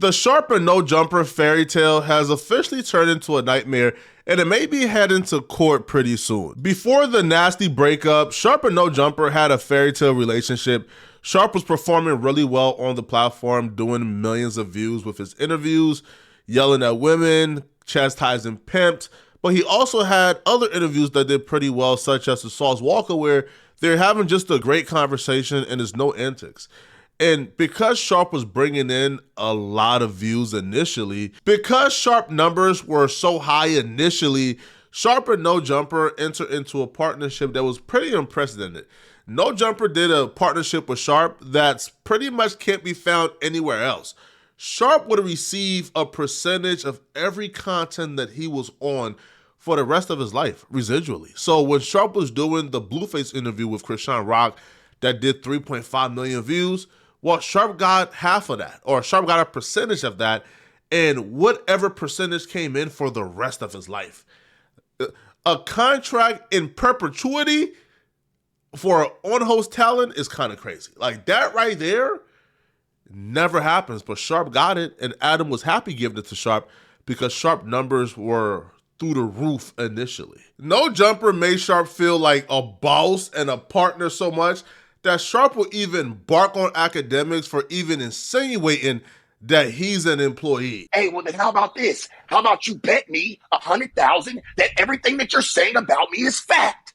The Sharp and No Jumper fairy tale has officially turned into a nightmare, and it may be heading to court pretty soon. Before the nasty breakup, Sharp and No Jumper had a fairy tale relationship. Sharp was performing really well on the platform, doing millions of views with his interviews, yelling at women, chastising pimps, but he also had other interviews that did pretty well, such as the Sauce Walker, where they're having just a great conversation and there's no antics. And because Sharp was bringing in a lot of views initially, because Sharp numbers were so high initially, Sharp and No Jumper entered into a partnership that was pretty unprecedented. No Jumper did a partnership with Sharp that's pretty much can't be found anywhere else. Sharp would receive a percentage of every content that he was on for the rest of his life, residually. So when Sharp was doing the Blueface interview with Krishan Rock that did 3.5 million views, well, Sharp got half of that, or Sharp got a percentage of that, and whatever percentage came in for the rest of his life. A contract in perpetuity for on-host talent is kind of crazy. Like, that right there never happens, but Sharp got it, and Adam was happy giving it to Sharp because Sharp numbers were through the roof initially. No Jumper made Sharp feel like a boss and a partner so much that Sharp will even bark on academics for even insinuating that he's an employee. Hey, well then how about this? How about you bet me 100,000 that everything that you're saying about me is fact?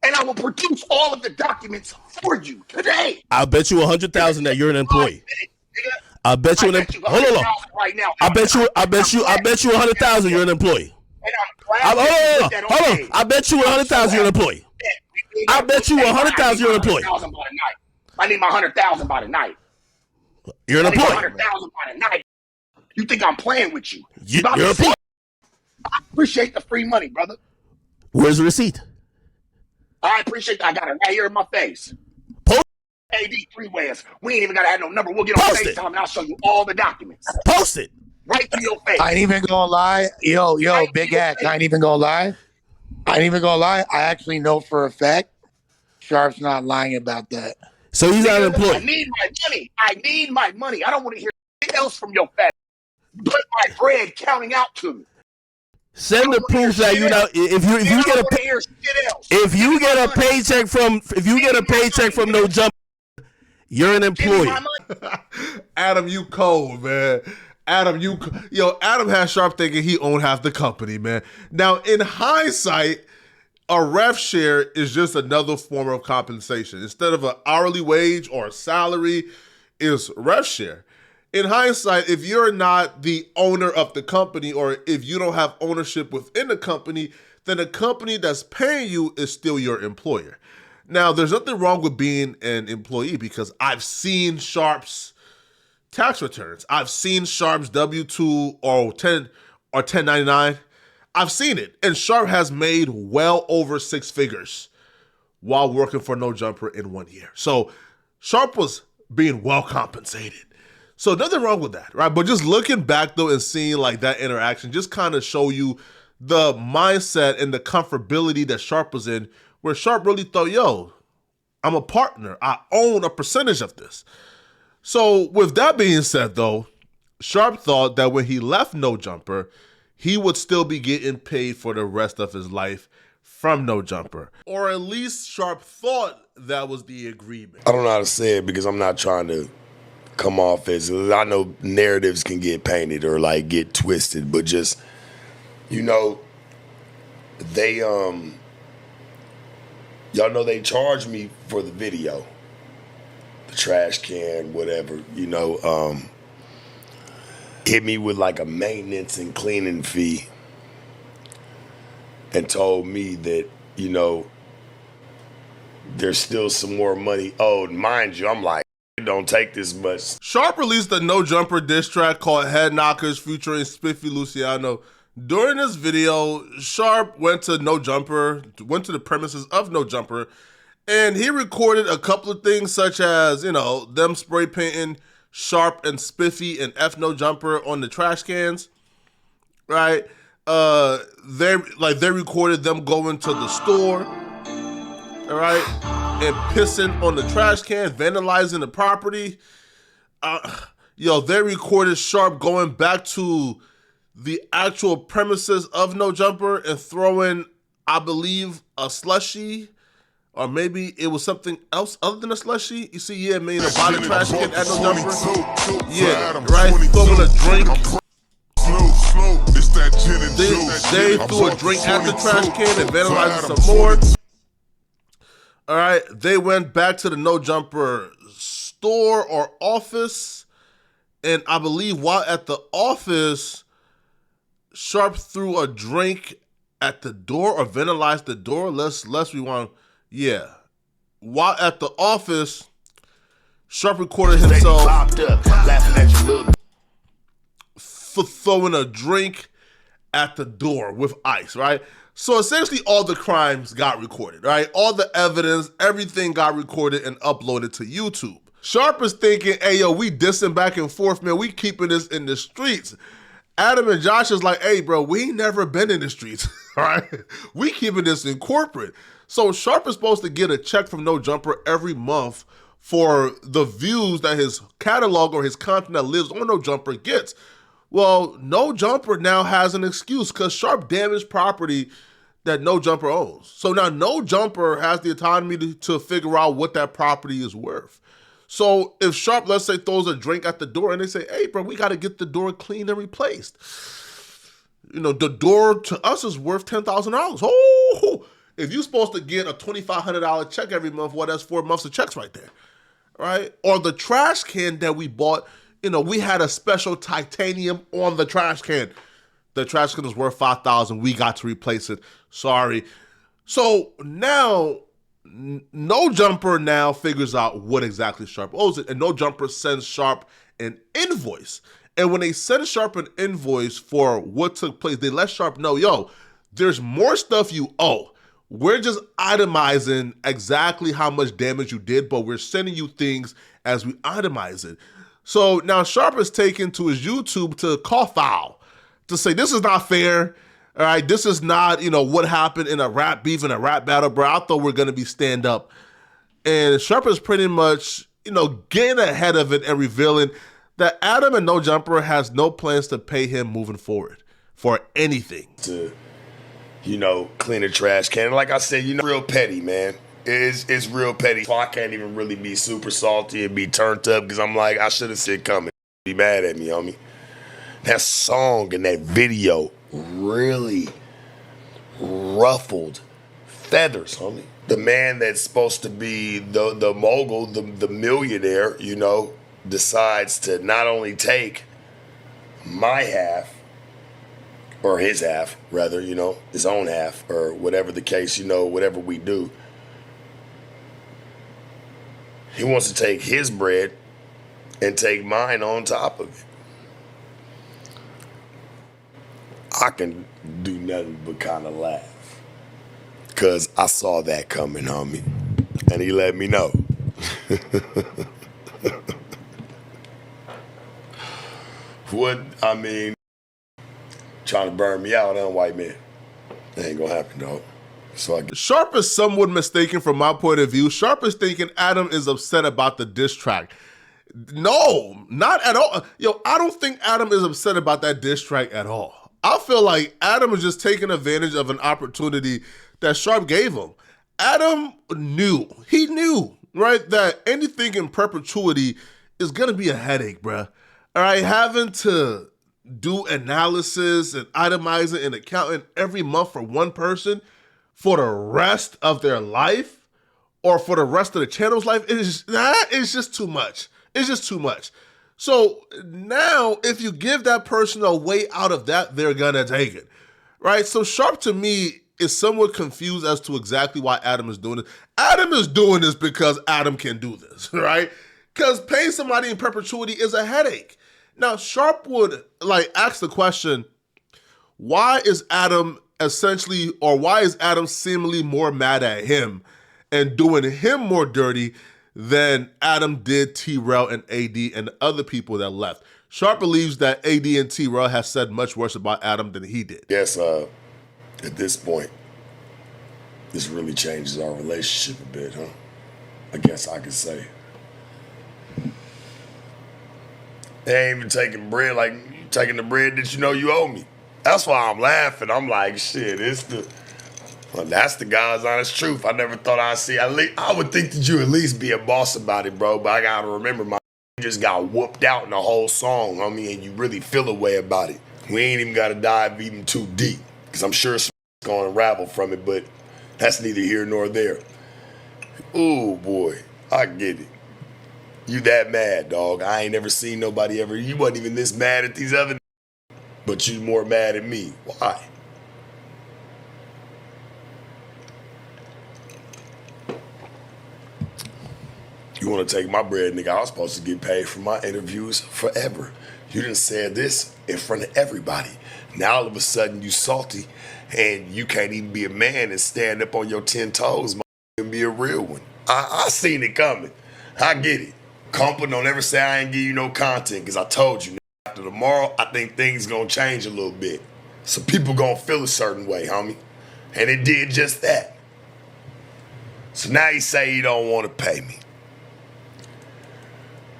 And I will produce all of the documents for you today. I'll bet you 100,000 that you're an employee. I bet you hold on. Right now. I bet you 100,000 you're an employee. And I'm glad hold on. I bet you 100,000 you're an employee. I bet you 100,000 you're an employee. I need my 100,000 by the night. You're an employee. 100,000 by the night. You think I'm playing with you? You're an employee. I appreciate the free money, brother. Where's the receipt? I appreciate that. I got it right here in my face. Post AD three-ways. We ain't even got to have no number. We'll get on FaceTime and I'll show you all the documents. Post it. Right to your face. I ain't even gonna lie. Yo, Big Act. I ain't even gonna lie. I actually know for a fact Sharp's not lying about that. So he's not an employee. I need my money. I don't want to hear anything else from your fat. Put my bread counting out to me. Send the proof that you know if you get a paycheck from No Jumper, you're an employee. Adam, you cold, man. Adam has Sharp thinking he owned half the company, man. Now, in hindsight, a rev share is just another form of compensation. Instead of an hourly wage or a salary, is rev share. In hindsight, if you're not the owner of the company or if you don't have ownership within the company, then the company that's paying you is still your employer. Now, there's nothing wrong with being an employee because I've seen Sharp's tax returns. I've seen Sharp's W-2 or 1099. I've seen it. And Sharp has made well over 6 figures while working for No Jumper in 1 year. So Sharp was being well compensated. So nothing wrong with that, right? But just looking back though and seeing like that interaction just kind of show you the mindset and the comfortability that Sharp was in, where Sharp really thought, yo, I'm a partner. I own a percentage of this. So with that being said though, Sharp thought that when he left No Jumper, he would still be getting paid for the rest of his life from No Jumper. Or at least Sharp thought that was the agreement. I don't know how to say it because I'm not trying to come off as, I know narratives can get painted or like get twisted, but just, you know, they, y'all know they charged me for the video, the trash can, whatever, you know, hit me with like a maintenance and cleaning fee and told me that, you know, there's still some more money owed. Mind you, I'm like, it don't take this much. Sharp released a No Jumper diss track called Head Knockers featuring Spiffy Luciano. During this video, Sharp went to the premises of No Jumper, and he recorded a couple of things such as, you know, them spray painting Sharp and Spiffy and F No Jumper on the trash cans, right? They recorded them going to the store, all right, and pissing on the trash can, vandalizing the property. they recorded Sharp going back to the actual premises of No Jumper and throwing, I believe, a slushie, or maybe it was something else other than a slushie. You see, yeah, man, a body trash can at No Jumper. Yeah, right, throwing a drink. They threw a drink at the trash can and vandalized some more. All right, they went back to the No Jumper store or office, and I believe while at the office, Sharp threw a drink at the door or vandalized the door. Let's rewind. Yeah, while at the office, Sharp recorded himself for throwing a drink at the door with ice, right? So essentially all the crimes got recorded, right? All the evidence, everything got recorded and uploaded to YouTube. Sharp is thinking, hey, yo, we dissing back and forth, man. We keeping this in the streets. Adam and Josh is like, hey, bro, we ain't never been in the streets, all right? We keeping this in corporate. So Sharp is supposed to get a check from No Jumper every month for the views that his catalog or his content that lives on No Jumper gets. Well, No Jumper now has an excuse because Sharp damaged property that No Jumper owns. So now No Jumper has the autonomy to figure out what that property is worth. So if Sharp, let's say, throws a drink at the door and they say, hey, bro, we got to get the door cleaned and replaced. The door to us is worth $10,000. Oh, if you're supposed to get a $2,500 check every month, well, that's 4 months of checks right there, right? Or the trash can that we bought, we had a special titanium on the trash can. The trash can was worth $5,000. We got to replace it. Sorry. So now, No Jumper now figures out what exactly Sharp owes it, and No Jumper sends Sharp an invoice. And when they send Sharp an invoice for what took place, they let Sharp know, yo, there's more stuff you owe. We're just itemizing exactly how much damage you did, but we're sending you things as we itemize it. So now Sharp is taken to his YouTube to call foul, to say this is not fair. All right, this is not, what happened in a rap beef, in a rap battle, bro. I thought we are going to be stand up. And Sharp is pretty much, getting ahead of it and revealing that Adam and No Jumper has no plans to pay him moving forward for anything. To, clean a trash can. Like I said, real petty, man. It's real petty. So I can't even really be super salty and be turned up because I'm like, I should have said coming. Be mad at me, homie. That song and that video really ruffled feathers, homie. The man that's supposed to be the mogul, the millionaire, decides to not only take my half, or his half, rather, his own half, or whatever the case, whatever we do. He wants to take his bread and take mine on top of it. I can do nothing but kind of laugh. Because I saw that coming, homie. And he let me know. Trying to burn me out, white man. That ain't gonna happen, dog. So Sharp is somewhat mistaken from my point of view. Sharp is thinking Adam is upset about the diss track. No, not at all. I don't think Adam is upset about that diss track at all. I feel like Adam is just taking advantage of an opportunity that Sharp gave him. Adam knew, right, that anything in perpetuity is gonna be a headache, bruh. All right, having to do analysis and itemizing and accounting every month for one person for the rest of their life or for the rest of the channel's life, it's just too much. It's just too much. So now if you give that person a way out of that, they're gonna take it, right? So Sharp to me is somewhat confused as to exactly why Adam is doing it. Adam is doing this because Adam can do this, right? Because paying somebody in perpetuity is a headache. Now, Sharp would ask the question, why is Adam seemingly more mad at him and doing him more dirty than Adam did T-Rail and AD and the other people that left? Sharp believes that AD and T-Rail have said much worse about Adam than he did. Yes, at this point, this really changes our relationship a bit, huh? I guess I could say. They ain't even taking bread like you taking the bread that you know you owe me. That's why I'm laughing. I'm like, shit, well, that's the God's honest truth. I never thought I'd see. I would think that you at least be a boss about it, bro. But I gotta remember, my just got whooped out in the whole song, homie, and you really feel a way about it. We ain't even gotta dive even too deep, because I'm sure some gonna unravel from it, but that's neither here nor there. Ooh, boy, I get it. You that mad, dog. I ain't never seen nobody ever. You wasn't even this mad at these other, but you more mad at me. Why? You want to take my bread, nigga? I was supposed to get paid for my interviews forever. You done said this in front of everybody. Now all of a sudden you salty and you can't even be a man and stand up on your 10 toes, and be a real one. I seen it coming. I get it. Compa, don't ever say I ain't give you no content, because I told you, after tomorrow, I think things gonna change a little bit. So people gonna feel a certain way, homie. And it did just that. So now he say he don't want to pay me.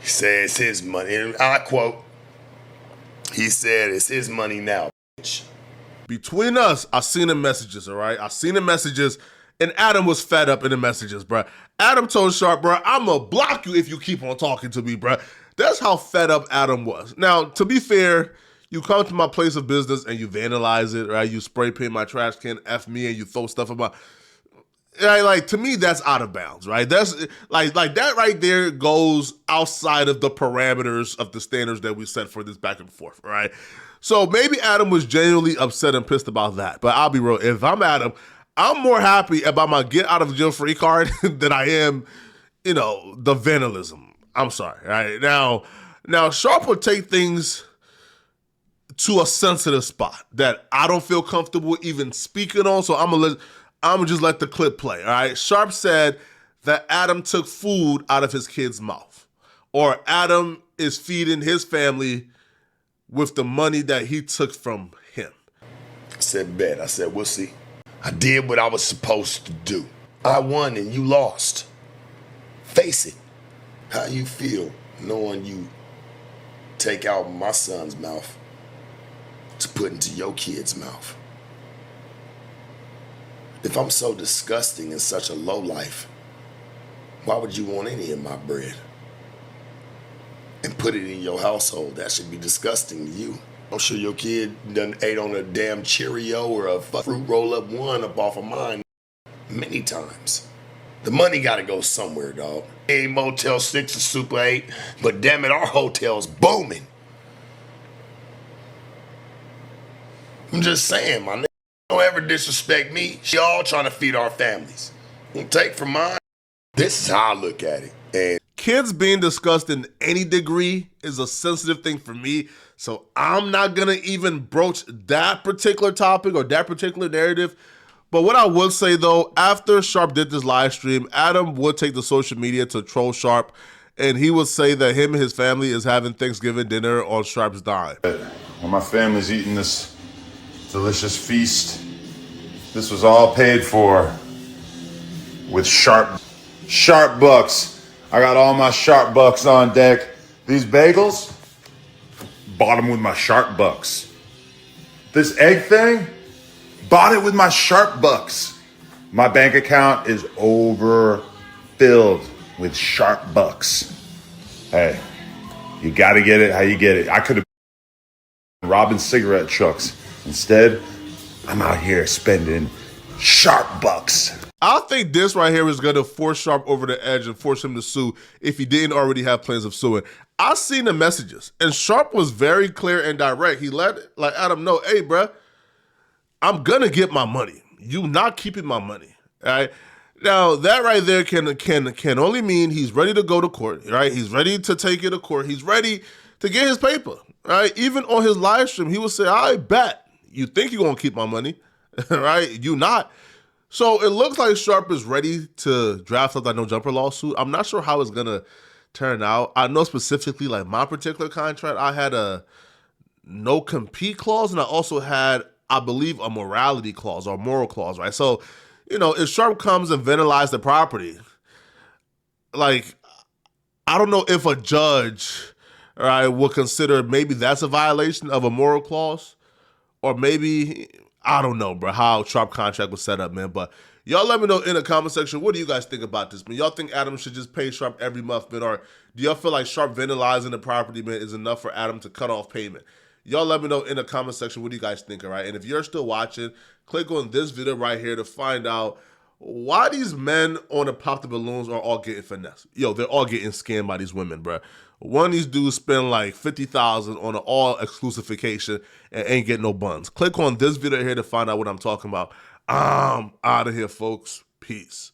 He said it's his money. And I quote, he said it's his money now, bitch. Between us, I seen the messages, all right? I seen the messages, and Adam was fed up in the messages, bruh. Adam told Sharp, bruh, I'm going to block you if you keep on talking to me, bruh. That's how fed up Adam was. Now, to be fair, you come to my place of business and you vandalize it, right? You spray paint my trash can, F me, and you throw stuff about. Like, to me, that's out of bounds, right? That's like that right there goes outside of the parameters of the standards that we set for this back and forth, right? So maybe Adam was genuinely upset and pissed about that. But I'll be real, if I'm Adam, I'm more happy about my get out of jail free card than I am, the vandalism. I'm sorry, right? Now Sharp would take things to a sensitive spot that I don't feel comfortable even speaking on, so I'm gonna just let the clip play, all right? Sharp said that Adam took food out of his kid's mouth, or Adam is feeding his family with the money that he took from him. I said, bet. I said, we'll see. I did what I was supposed to do. I won and you lost. Face it. How you feel knowing you take out my son's mouth to put into your kid's mouth? If I'm so disgusting and such a lowlife, why would you want any of my bread? And put it in your household? That should be disgusting to you. I'm sure your kid done ate on a damn Cheerio or a fruit roll-up one up off of mine many times. The money gotta go somewhere, dog. Ain't Motel 6 or Super 8, but damn it, our hotel's booming. I'm just saying, my nigga. Don't ever disrespect me. She all trying to feed our families. Don't take from mine. This is how I look at it. And kids being discussed in any degree is a sensitive thing for me, so I'm not gonna even broach that particular topic or that particular narrative. But what I would say though, after Sharp did this live stream, Adam would take the social media to troll Sharp, and he would say that him and his family is having Thanksgiving dinner on Sharp's dime. When my family's eating this delicious feast, this was all paid for with sharp bucks. I got all my sharp bucks on deck. These bagels, bought them with my sharp bucks. This egg thing, bought it with my sharp bucks. My bank account is overfilled with sharp bucks. Hey, you gotta get it how you get it. I could have been robbing cigarette trucks. Instead, I'm out here spending sharp bucks. I think this right here is going to force Sharp over the edge and force him to sue if he didn't already have plans of suing. I seen the messages, and Sharp was very clear and direct. He let Adam know, hey, bruh, I'm going to get my money. You not keeping my money, all right? Now, that right there can only mean he's ready to go to court, right? He's ready to take it to court. He's ready to get his paper, right? Even on his live stream, he would say, I bet. You think you're going to keep my money, right? You not. So it looks like Sharp is ready to draft up that no jumper lawsuit. I'm not sure how it's going to turn out. I know specifically, like my particular contract, I had a no compete clause, and I also had, I believe, a morality clause or moral clause, right? So, if Sharp comes and vandalizes the property, like, I don't know if a judge all right, will consider maybe that's a violation of a moral clause, or maybe I don't know, bro, how Sharp contract was set up, man. But y'all let me know in the comment section. What do you guys think about this, man? Y'all think Adam should just pay Sharp every month, man, or do y'all feel like Sharp vandalizing the property, man, is enough for Adam to cut off payment? Y'all let me know in the comment section. What do you guys think, all right? And if you're still watching, click on this video right here to find out why these men on the Pop the Balloons are all getting finessed. Yo, they're all getting scammed by these women, bro. One of these dudes spend like $50,000 on an all-exclusive vacation and ain't getting no buns. Click on this video here to find out what I'm talking about. I'm out of here, folks. Peace.